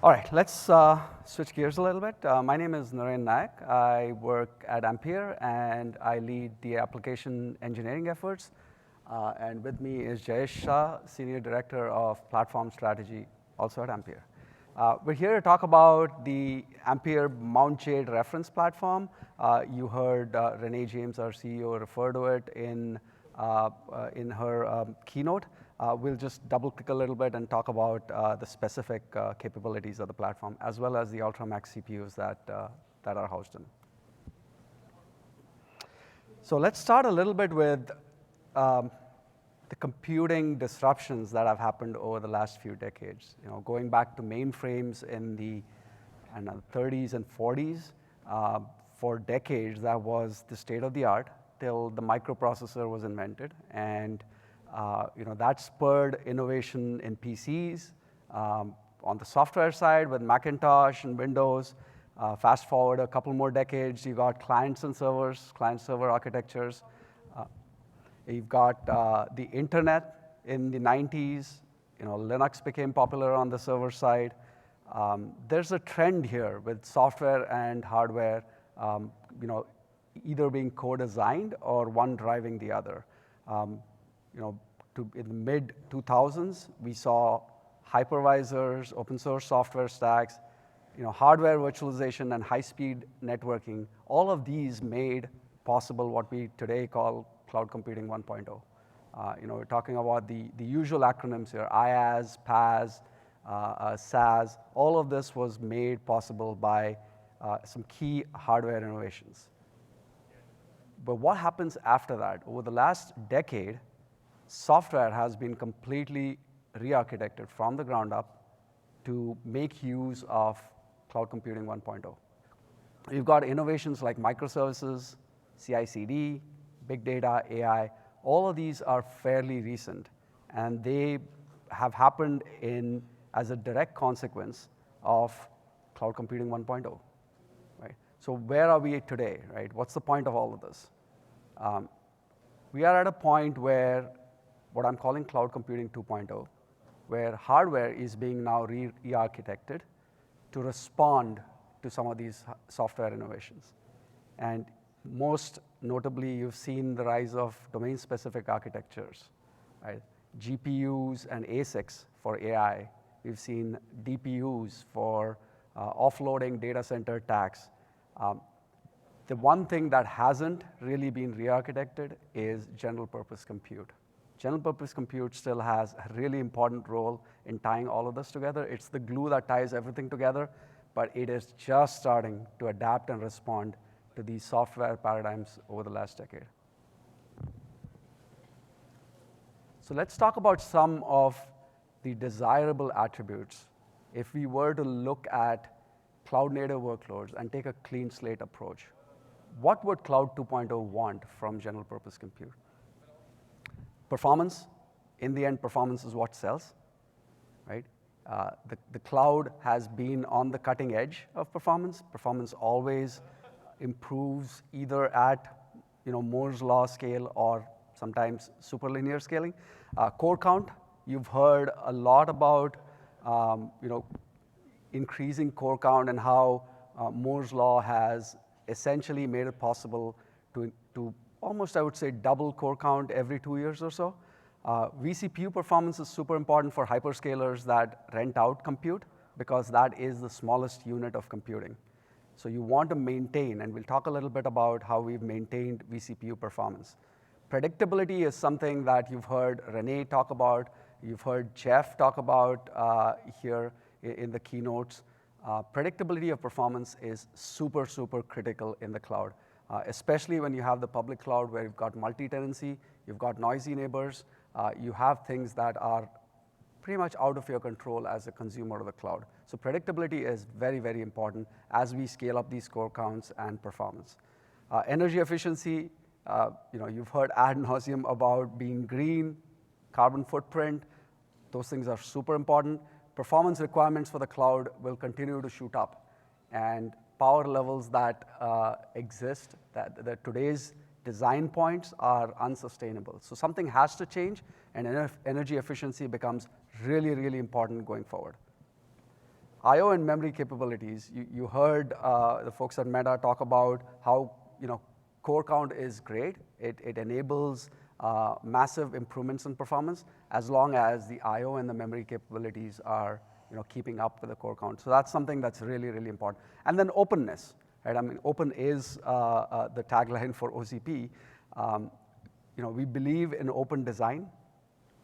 All right, let's switch gears a little bit. My name is Naren Nayak. I work at Ampere, and I lead the application engineering efforts. And with me is Jayesh Shah, Senior Director of Platform Strategy, also at Ampere. We're here to talk about the Ampere Mt Jade reference platform. You heard Renee James, our CEO, refer to it in her keynote. We'll just double click a little bit and talk about the specific capabilities of the platform, as well as the Altra Max CPUs that are housed in. So let's start a little bit with the computing disruptions that have happened over the last few decades. Going back to mainframes in the 30s and 40s, for decades that was the state of the art till the microprocessor was invented, and that spurred innovation in PCs. On the software side with Macintosh and Windows, fast forward a couple more decades, you got clients and servers, client-server architectures. You've got the internet in the 90s. Linux became popular on the server side. There's a trend here with software and hardware, either being co-designed or one driving the other. In the mid-2000s, we saw hypervisors, open source software stacks, hardware virtualization and high-speed networking. All of these made possible what we today call cloud computing 1.0. We're talking about the usual acronyms here: IaaS, PaaS, SaaS. All of this was made possible by some key hardware innovations. But what happens after that? Over the last decade, software has been completely re-architected from the ground up to make use of cloud computing 1.0. You've got innovations like microservices, CI/CD, big data, AI. All of these are fairly recent, and they have happened as a direct consequence of cloud computing 1.0. Right? So where are we today? Right? What's the point of all of this? We are at a point where what I'm calling cloud computing 2.0, where hardware is being now re-architected to respond to some of these software innovations. And most notably, you've seen the rise of domain-specific architectures, right? GPUs and ASICs for AI. We've seen DPUs for offloading data center tasks. The one thing that hasn't really been re-architected is general purpose compute. General purpose compute still has a really important role in tying all of this together. It's the glue that ties everything together, but it is just starting to adapt and respond to these software paradigms over the last decade. So let's talk about some of the desirable attributes if we were to look at cloud-native workloads and take a clean slate approach. What would Cloud 2.0 want from general purpose compute? Performance. In the end, performance is what sells, right? The cloud has been on the cutting edge of performance. Performance always improves either at Moore's law scale or sometimes superlinear scaling. Core count. You've heard a lot about increasing core count and how Moore's law has essentially made it possible to almost, I would say, double core count every 2 years or so. vCPU performance is super important for hyperscalers that rent out compute, because that is the smallest unit of computing. So you want to maintain, and we'll talk a little bit about how we've maintained vCPU performance. Predictability is something that you've heard Renee talk about, you've heard Jeff talk about here in the keynotes. Predictability of performance is super, super critical in the cloud, especially when you have the public cloud where you've got multi-tenancy, you've got noisy neighbors, you have things that are pretty much out of your control as a consumer of the cloud. So predictability is very, very important as we scale up these core counts and performance. Energy efficiency, you've heard ad nauseum about being green, carbon footprint. Those things are super important. Performance requirements for the cloud will continue to shoot up, and power levels that exist, that today's design points are unsustainable. So something has to change, and energy efficiency becomes really, really important going forward. I/O and memory capabilities. You heard the folks at Meta talk about how core count is great. It enables massive improvements in performance as long as the I/O and the memory capabilities are keeping up with the core count. So that's something that's really, really important. And then openness, right? I mean, open is the tagline for OCP. We believe in open design,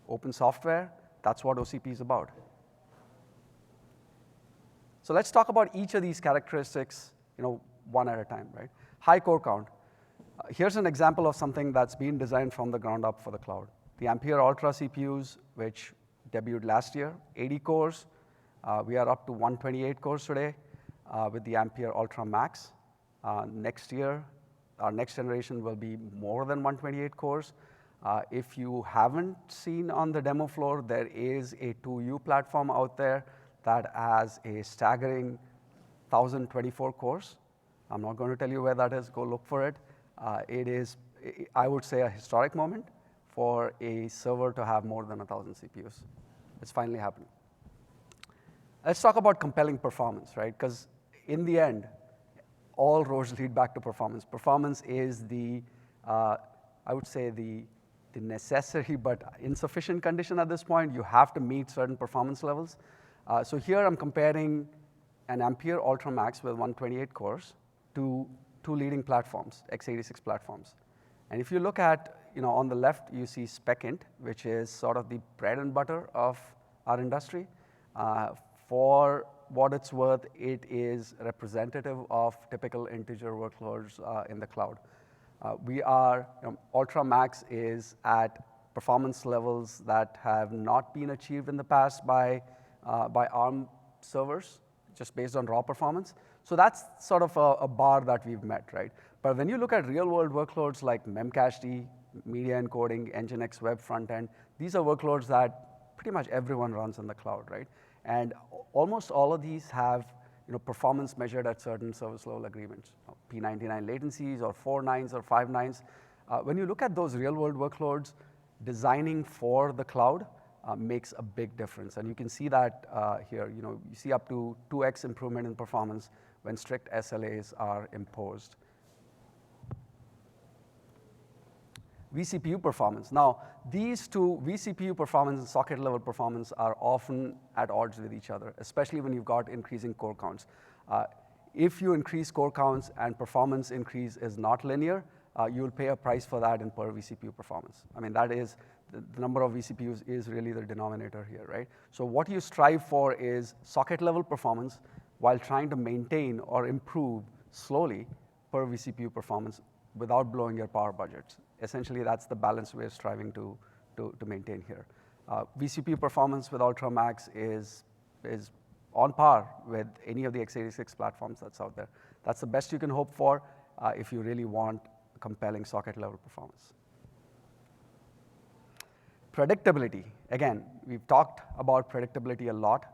open software. That's what OCP is about. So let's talk about each of these characteristics, one at a time, right? High core count. Here's an example of something that's been designed from the ground up for the cloud. The Ampere Altra CPUs, which debuted last year, 80 cores. We are up to 128 cores today with the Ampere Altra Max. Next year, our next generation will be more than 128 cores. If you haven't seen on the demo floor, there is a 2U platform out there that has a staggering 1,024 cores. I'm not going to tell you where that is. Go look for it. It is, I would say, a historic moment for a server to have more than 1,000 CPUs. It's finally happening. Let's talk about compelling performance, right? Because in the end, all roads lead back to performance. Performance is I would say, the necessary but insufficient condition at this point. You have to meet certain performance levels. So here I'm comparing an Ampere Altra Max with 128 cores to two leading platforms, x86 platforms. And if you look at, on the left, you see SpecInt, which is sort of the bread and butter of our industry. For what it's worth, it is representative of typical integer workloads in the cloud. Ultra Max is at performance levels that have not been achieved in the past by ARM servers, just based on raw performance. So that's sort of a bar that we've met, right? But when you look at real-world workloads like Memcached, media encoding, Nginx web frontend, these are workloads that pretty much everyone runs in the cloud, right? And almost all of these have performance measured at certain service level agreements, P99 latencies or 4 nines or 5 nines. When you look at those real-world workloads, designing for the cloud makes a big difference. And you can see that here. You see up to 2x improvement in performance when strict SLAs are imposed. vCPU performance. Now, these two, vCPU performance and socket level performance, are often at odds with each other, especially when you've got increasing core counts. If you increase core counts and performance increase is not linear, you'll pay a price for that in per vCPU performance. I mean, that is, the number of vCPUs is really the denominator here, right? So what you strive for is socket level performance while trying to maintain or improve slowly per vCPU performance without blowing your power budgets. Essentially, that's the balance we're striving to maintain here. vCPU performance with Ultra Max is on par with any of the x86 platforms that's out there. That's the best you can hope for if you really want compelling socket level performance. Predictability. Again, we've talked about predictability a lot.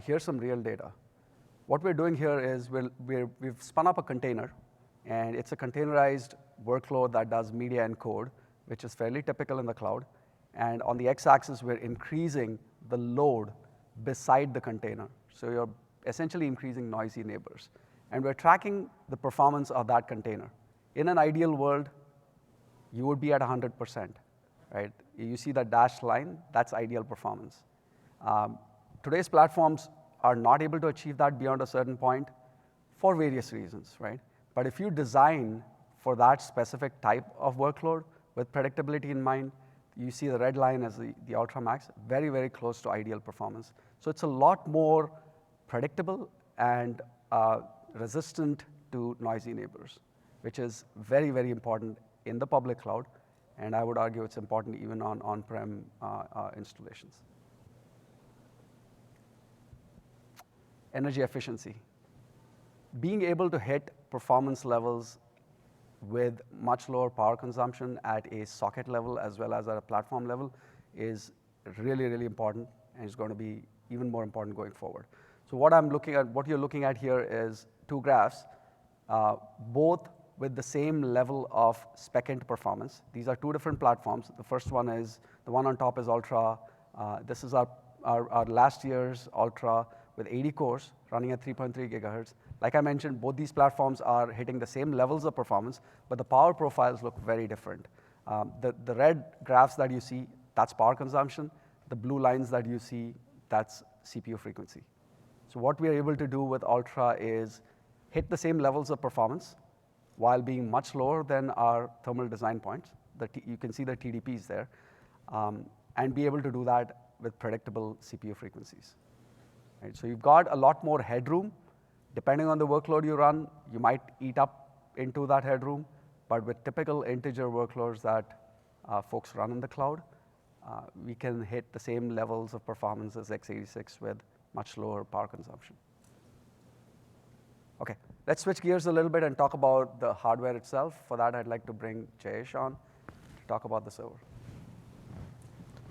Here's some real data. What we're doing here is we've spun up a container, and it's a containerized workload that does media encode, which is fairly typical in the cloud. And on the x-axis, we're increasing the load beside the container. So you're essentially increasing noisy neighbors. And we're tracking the performance of that container. In an ideal world, you would be at 100%, right? You see that dashed line, that's ideal performance. Today's platforms are not able to achieve that beyond a certain point for various reasons, right? But if you design for that specific type of workload with predictability in mind, you see the red line as the Ultra Max, very, very close to ideal performance. So it's a lot more predictable and resistant to noisy neighbors, which is very, very important in the public cloud. And I would argue it's important even on on-prem installations. Energy efficiency. Being able to hit performance levels with much lower power consumption at a socket level as well as at a platform level is really, really important, and it's going to be even more important going forward. So what you're looking at here is two graphs, both with the same level of SpecInt performance. These are two different platforms. The first one is, the one on top is Ultra. This is our last year's Ultra with 80 cores running at 3.3 gigahertz. Like I mentioned, both these platforms are hitting the same levels of performance, but the power profiles look very different. The red graphs that you see, that's power consumption. The blue lines that you see, that's CPU frequency. So what we are able to do with Altra is hit the same levels of performance while being much lower than our thermal design points. You can see the TDPs there, and be able to do that with predictable CPU frequencies. Right? So you've got a lot more headroom. Depending on the workload you run, you might eat up into that headroom, but with typical integer workloads that folks run in the cloud, we can hit the same levels of performance as x86 with much lower power consumption. Okay, let's switch gears a little bit and talk about the hardware itself. For that, I'd like to bring Jayesh on to talk about the server.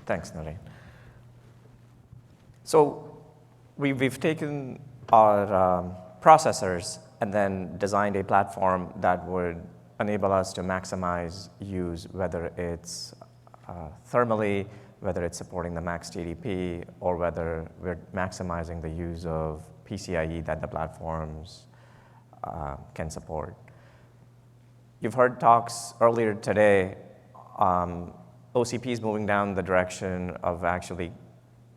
Thanks, Naren. So we've taken our processors and then designed a platform that would enable us to maximize use, whether it's thermally, whether it's supporting the max TDP, or whether we're maximizing the use of PCIe that the platforms can support. You've heard talks earlier today. OCP is moving down the direction of actually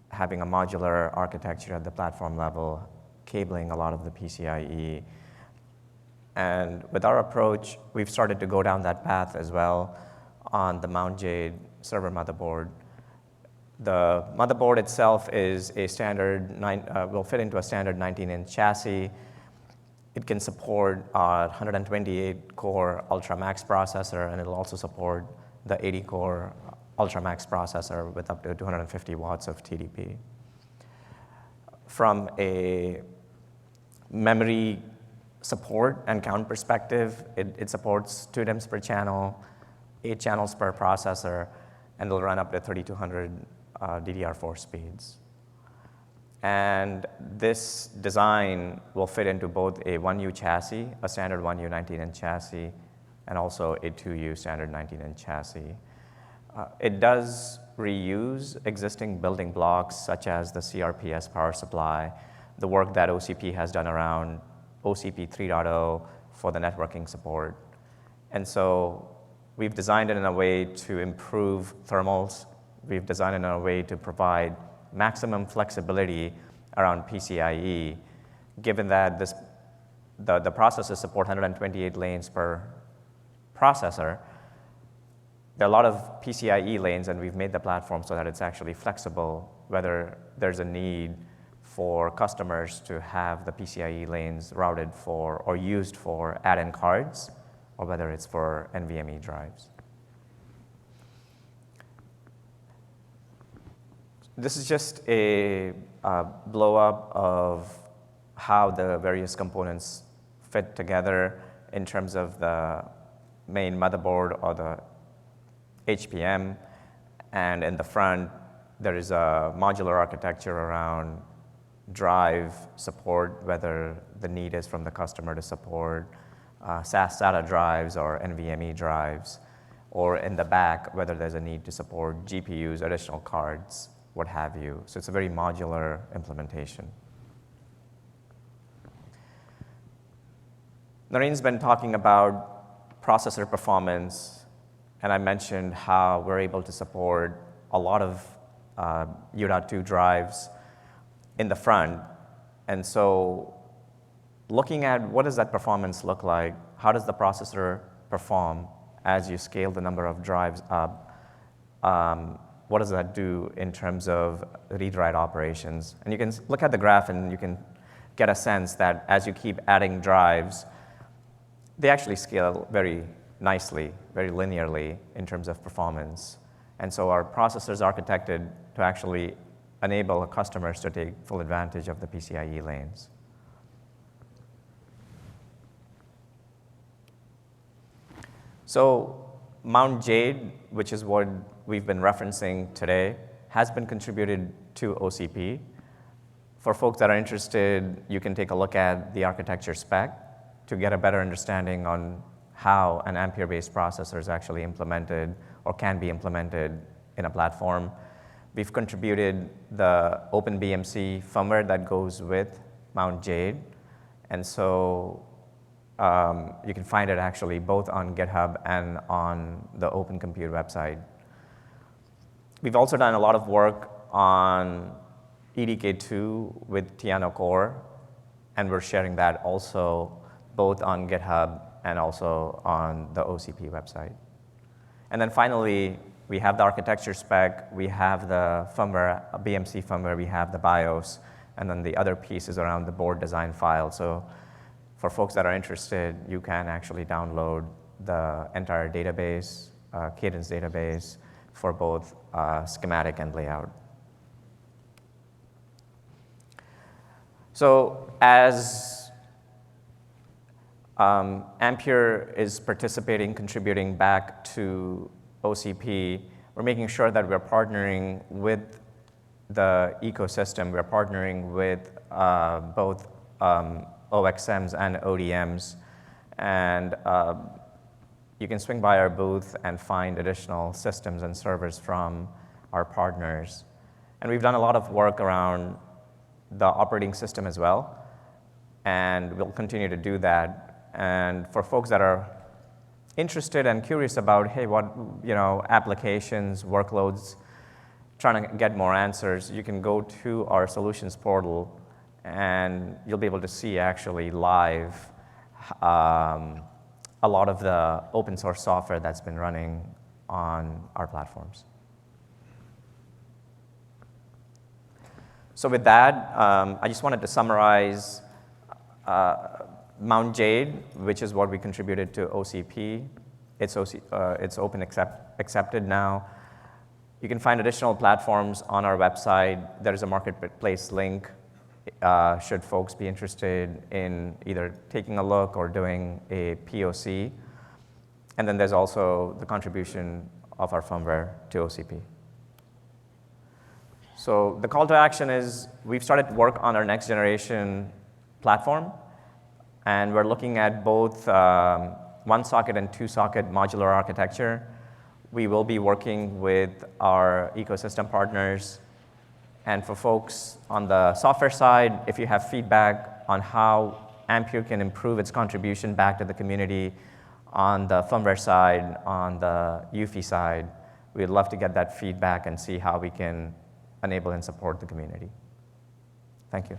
having a modular architecture at the platform level, cabling a lot of the PCIe. And with our approach, we've started to go down that path as well on the Mt Jade server motherboard. The motherboard itself is a standard, will fit into a standard 19-inch chassis. It can support our 128-core Altra Max processor, and it'll also support the 80-core Ultra Max processor with up to 250 watts of TDP. From a memory support and count perspective, it supports 2 DIMMs per channel, 8 channels per processor, and it'll run up to 3200 DDR4 speeds. And this design will fit into both a 1U chassis, a standard 1U 19-inch chassis, and also a 2U standard 19-inch chassis. It does reuse existing building blocks such as the CRPS power supply, the work that OCP has done around OCP 3.0 for the networking support. And so we've designed it in a way to improve thermals. We've designed it in a way to provide maximum flexibility around PCIe, given that the processors support 128 lanes per processor. There are a lot of PCIe lanes, and we've made the platform so that it's actually flexible, whether there's a need for customers to have the PCIe lanes routed for or used for add-in cards, or whether it's for NVMe drives. This is just a blow-up of how the various components fit together in terms of the main motherboard or the HPM, and in the front, there is a modular architecture around drive support, whether the need is from the customer to support SAS SATA drives or NVMe drives, or in the back, whether there's a need to support GPUs, additional cards, what have you. So it's a very modular implementation. Naren's been talking about processor performance, and I mentioned how we're able to support a lot of U.2 drives in the front. And so looking at what does that performance look like, how does the processor perform as you scale the number of drives up, what does that do in terms of read-write operations? And you can look at the graph and you can get a sense that as you keep adding drives, they actually scale very nicely, very linearly in terms of performance. And so our processor is architected to actually enable customers to take full advantage of the PCIe lanes. So Mt Jade, which is what we've been referencing today, has been contributed to OCP. For folks that are interested, you can take a look at the architecture spec to get a better understanding on how an Ampere-based processor is actually implemented or can be implemented in a platform. We've contributed the OpenBMC firmware that goes with Mt Jade. And so you can find it actually both on GitHub and on the Open Compute website. We've also done a lot of work on EDK2 with Tiano Core, and we're sharing that also both on GitHub and also on the OCP website. And then finally, we have the architecture spec, we have the firmware, BMC firmware, we have the BIOS, and then the other piece is around the board design file. So for folks that are interested, you can actually download the entire database, Cadence database, for both schematic and layout. So as Ampere is participating, contributing back to OCP, we're making sure that we're partnering with the ecosystem. We're partnering with both OXMs and ODMs. And you can swing by our booth and find additional systems and servers from our partners. And we've done a lot of work around the operating system as well, and we'll continue to do that. And for folks that are interested and curious about, hey, what applications, workloads, trying to get more answers, you can go to our solutions portal, and you'll be able to see actually live a lot of the open source software that's been running on our platforms. So with that, I just wanted to summarize Mt Jade, which is what we contributed to OCP. It's open accepted now. You can find additional platforms on our website. There is a marketplace link should folks be interested in either taking a look or doing a POC. And then there's also the contribution of our firmware to OCP. So the call to action is we've started work on our next generation platform, and we're looking at both one socket and two socket modular architecture. We will be working with our ecosystem partners. And for folks on the software side, if you have feedback on how Ampere can improve its contribution back to the community on the firmware side, on the UFI side, we'd love to get that feedback and see how we can enable and support the community. Thank you.